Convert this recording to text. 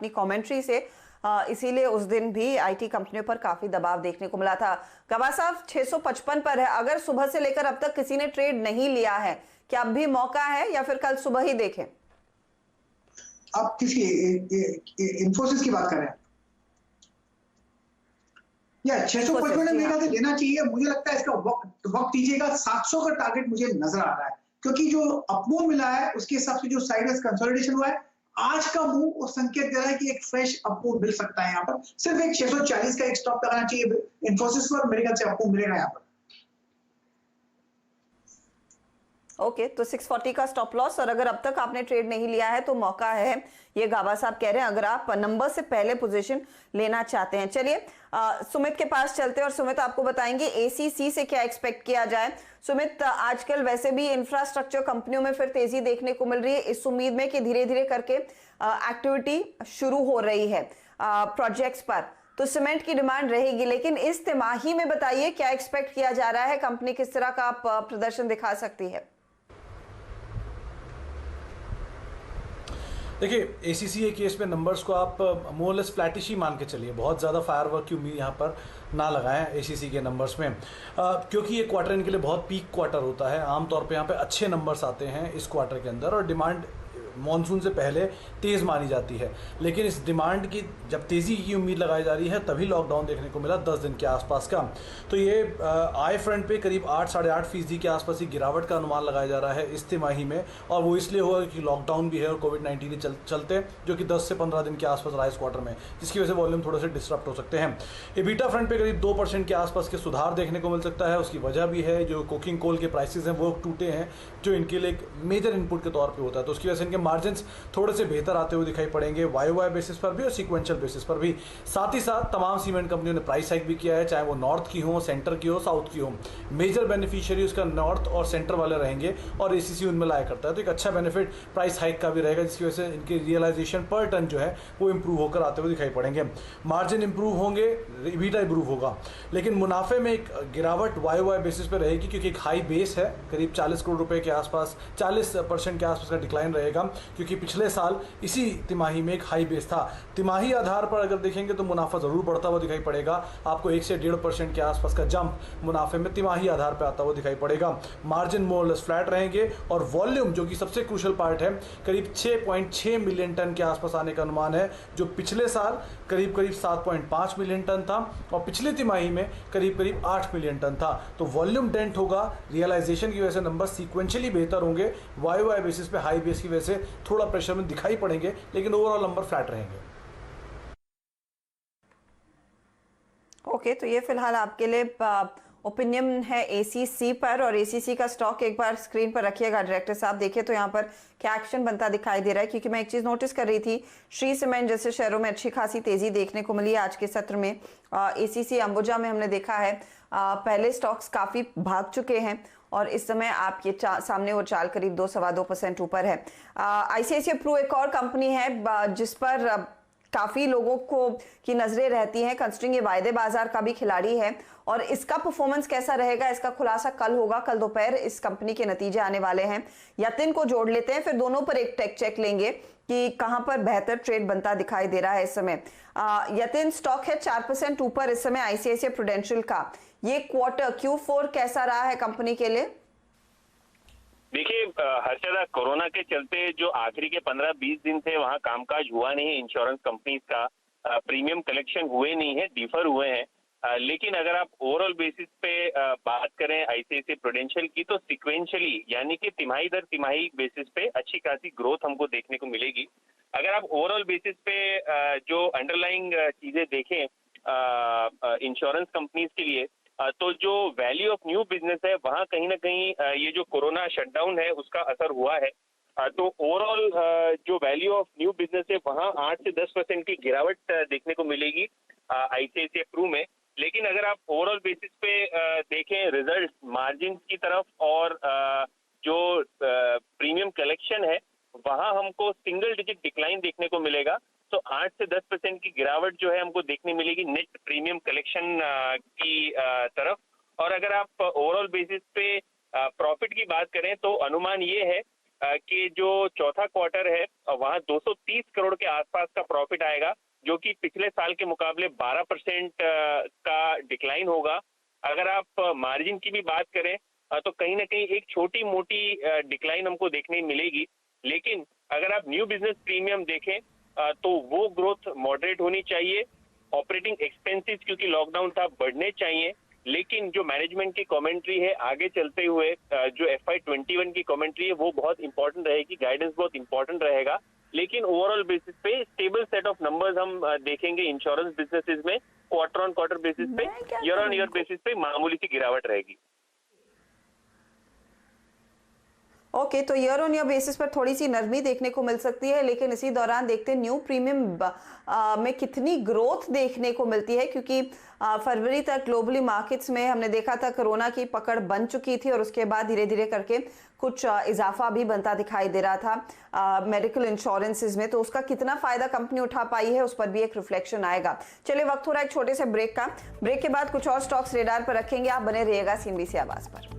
अपनी कमेंट्री से, इसीलिए उस दिन भी आईटी कंपनियों पर काफी दबाव देखने को मिला था। गवाह साहब 655 पर है, अगर सुबह से लेकर अब तक किसी ने ट्रेड नहीं लिया है, क्या अब भी मौका है या फिर कल सुबह ही देखें? आप किसी इंफोसिस की बात कर रहे हैं या 655 मेरे ख्याल से लेना चाहिए। मुझे लगता है इसका वक्त दीजिएगा। 700 का टारगेट मुझे नजर आ रहा है, क्योंकि जो अपमूव मिला है उसके हिसाब से जो साइडवेज कंसोलिडेशन हुआ है, आज का मूव वो संकेत दे रहा है कि एक फ्रेश अपमूव मिल सकता है। यहाँ पर सिर्फ एक 640 का एक स्टॉप लगाना चाहिए इंफोसिस पर, मेरे ख्याल से अपमूव मिलेगा यहाँ पर। ओके, तो 640 का स्टॉप लॉस, और अगर अब तक आपने ट्रेड नहीं लिया है तो मौका है, ये गाबा साहब कह रहे हैं, अगर आप नंबर से पहले पोजीशन लेना चाहते हैं। चलिए सुमित के पास चलते हैं और सुमित आपको बताएंगे एसीसी से क्या एक्सपेक्ट किया जाए। सुमित, आजकल वैसे भी इंफ्रास्ट्रक्चर कंपनियों में फिर तेजी देखने को मिल रही है, इस उम्मीद में कि धीरे धीरे करके एक्टिविटी शुरू हो रही है प्रोजेक्ट्स पर, तो सीमेंट की डिमांड रहेगी, लेकिन इस तिमाही में बताइए क्या एक्सपेक्ट किया जा रहा है, कंपनी किस तरह का प्रदर्शन दिखा सकती है? देखिए, एसीसी के केस में नंबर्स को आप मोरलेस फ्लैटिश ही मान के चलिए, बहुत ज़्यादा फायरवर्क की उम्मीद यहाँ पर ना लगाएं एसीसी के नंबर्स में, क्योंकि ये क्वार्टर इनके लिए बहुत पीक क्वार्टर होता है। आमतौर पे यहाँ पे अच्छे नंबर्स आते हैं इस क्वार्टर के अंदर, और डिमांड मॉनसून से पहले तेज़ मानी जाती है। लेकिन इस डिमांड की जब तेज़ी की उम्मीद लगाई जा रही है, तभी लॉकडाउन देखने को मिला 10 दिन के आसपास का। तो ये आय फ्रंट पे करीब 8-8.5% के आसपास ही गिरावट का अनुमान लगाया जा रहा है इस तिमाही में, और वो इसलिए हुआ कि लॉकडाउन भी है और कोविड-19 के चलते, जो कि 10 से 15 दिन के आसपास रहा इस क्वार्टर में, जिसकी वजह से वॉल्यूम थोड़े से डिस्टर्ब हो सकते हैं। एबिटा फ्रंट पे करीब 2% के आसपास के सुधार देखने को मिल सकता है। उसकी वजह भी है जो कोकिंग कोल के प्राइसेस हैं वो टूटे हैं, जो इनके लिए एक मेजर इनपुट के तौर पर होता है, तो उसकी वजह से इनके मार्जिन थोड़े से बेहतर आते हुए दिखाई पड़ेंगे वाई बेसिस पर भी और सीक्वेंशियल बेसिस पर भी। साथ ही साथ तमाम सीमेंट कंपनियों ने प्राइस हाइक भी किया है, चाहे वो नॉर्थ की हो, सेंटर की हो, साउथ की हो। मेजर बेनिफिशियरी उसका नॉर्थ और सेंटर वाले रहेंगे, और एसीसी उनमें लाया करता है, तो एक अच्छा बेनिफिट प्राइस हाइक का भी रहेगा, जिसकी वजह से इनके रियलाइजेशन पर टन जो है वो इंप्रूव होकर आते हुए दिखाई पड़ेंगे। मार्जिन इंप्रूव होंगे, ईबीटा इंप्रूव होगा, लेकिन मुनाफे में एक गिरावट वाई बेसिस पर रहेगी, क्योंकि एक हाई बेस है, करीब 40 करोड़ रुपए के आसपास, 40% के आसपास का डिक्लाइन रहेगा, क्योंकि पिछले साल इसी तिमाही में एक हाई बेस था। तिमाही आधार पर अगर देखेंगे तो मुनाफा जरूर बढ़ता हुआ दिखाई पड़ेगा, आपको 1 से 1.5% के आसपास का जंप मुनाफे में तिमाही आधार पर आता हुआ दिखाई पड़ेगा। मार्जिन मोरलेस फ्लैट रहेंगे, और वॉल्यूम जो कि सबसे क्रूशियल पार्ट है, करीब 6.6 मिलियन टन के आसपास आने का अनुमान है, जो पिछले साल करीब 7.5 मिलियन टन था, और पिछले तिमाही में करीब 8 मिलियन टन था। तो वॉल्यूम डेंट होगा, रियलाइजेशन की वजह से नंबर सीक्वेंशियली बेहतर होंगे, वाई बेसिस पे हाई बेस की वजह से थोड़ा प्रेशर में दिखाई पड़ेंगे, लेकिन ओवरऑल नंबर फ्लैट रहेंगे। ओके, तो ये फिलहाल आपके लिए ओपिनियन है एसीसी पर, और एसीसी का स्टॉक एक बार स्क्रीन पर रखिएगा डायरेक्टर साहब, देखिए तो यहाँ पर क्या एक्शन बनता दिखाई दे रहा है, क्योंकि मैं एक चीज नोटिस कर रही थी, श्री सीमेंट जैसे शहरों में अच्छी खासी तेजी देखने को मिली है आज के सत्र में। एसीसी अंबुजा में हमने देखा है पहले स्टॉक्स काफी भाग चुके हैं, और इस समय आप ये सामने वो चाल करीब 2-2.25% ऊपर है। आईसीआईसीआई प्रू एक और कंपनी है जिस पर काफी लोगों को की नजरें रहती हैं, कंसिडरिंग ये वायदे बाजार का भी खिलाड़ी है, और इसका परफॉर्मेंस कैसा रहेगा इसका खुलासा कल होगा, कल दोपहर इस कंपनी के नतीजे आने वाले हैं। यतिन को जोड़ लेते हैं, फिर दोनों पर एक टेक चेक लेंगे कि कहां पर बेहतर ट्रेड बनता दिखाई दे रहा है इस समय। यतिन, स्टॉक है 4% ऊपर इस समय आईसीआईसीआई प्रूडेंशियल का, ये क्वार्टर Q4 कैसा रहा है कंपनी के लिए? देखिए हर्षदा, कोरोना के चलते जो आखिरी के 15-20 दिन थे वहाँ कामकाज हुआ नहीं, इंश्योरेंस कंपनीज का प्रीमियम कलेक्शन हुए नहीं है, डिफर हुए हैं। लेकिन अगर आप ओवरऑल बेसिस पे बात करें आईसीआईसीआई प्रूडेंशियल की, तो सिक्वेंशियली यानी कि तिमाही दर तिमाही बेसिस पे अच्छी खासी ग्रोथ हमको देखने को मिलेगी। अगर आप ओवरऑल बेसिस पे जो अंडरलाइंग चीजें देखें इंश्योरेंस कंपनीज के लिए, तो जो वैल्यू ऑफ न्यू बिजनेस है वहाँ कहीं ना कहीं ये जो कोरोना शटडाउन है उसका असर हुआ है। तो ओवरऑल जो वैल्यू ऑफ न्यू बिजनेस है वहाँ 8 से 10% की गिरावट देखने को मिलेगी आईसीआईसीआई प्रू में। लेकिन अगर आप ओवरऑल बेसिस पे देखें रिजल्ट मार्जिन की तरफ और जो प्रीमियम कलेक्शन है वहाँ हमको सिंगल डिजिट डिक्लाइन देखने को मिलेगा। तो 8 से 10% की गिरावट जो है हमको देखने मिलेगी नेट प्रीमियम कलेक्शन की तरफ। और अगर आप ओवरऑल बेसिस पे प्रॉफिट की बात करें तो अनुमान ये है कि जो चौथा क्वार्टर है वहाँ 230 करोड़ के आसपास का प्रॉफिट आएगा, जो कि पिछले साल के मुकाबले 12% का डिक्लाइन होगा। अगर आप मार्जिन की भी बात करें तो कहीं ना कहीं एक छोटी मोटी डिक्लाइन हमको देखने मिलेगी, लेकिन अगर आप न्यू बिजनेस प्रीमियम देखें तो वो ग्रोथ मॉडरेट होनी चाहिए। ऑपरेटिंग एक्सपेंसेस क्योंकि लॉकडाउन था बढ़ने चाहिए, लेकिन जो मैनेजमेंट की कमेंट्री है आगे चलते हुए जो FY21 की कमेंट्री है वो बहुत इंपॉर्टेंट रहेगी, गाइडेंस बहुत इंपॉर्टेंट रहेगा। लेकिन ओवरऑल बेसिस पे स्टेबल सेट ऑफ नंबर्स हम देखेंगे इंश्योरेंस बिजनेसेस में। क्वार्टर ऑन क्वार्टर बेसिस पे, ईयर ऑन ईयर बेसिस पे मामूली सी गिरावट रहेगी। ओके, तो ईयर ऑन ईयर बेसिस पर थोड़ी सी नरमी देखने को मिल सकती है, लेकिन इसी दौरान देखते हैं न्यू प्रीमियम में कितनी ग्रोथ देखने को मिलती है, क्योंकि फरवरी तक ग्लोबली मार्केट्स में हमने देखा था कोरोना की पकड़ बन चुकी थी और उसके बाद धीरे धीरे करके कुछ इजाफा भी बनता दिखाई दे रहा था मेडिकल इंश्योरेंसेज में। तो उसका कितना फायदा कंपनी उठा पाई है उस पर भी एक रिफ्लेक्शन आएगा। चलिए, वक्त हो रहा है एक छोटे से ब्रेक का। ब्रेक के बाद कुछ और स्टॉक्स रेडार पर रखेंगे। आप बने रहिएगा CNBC आवाज पर।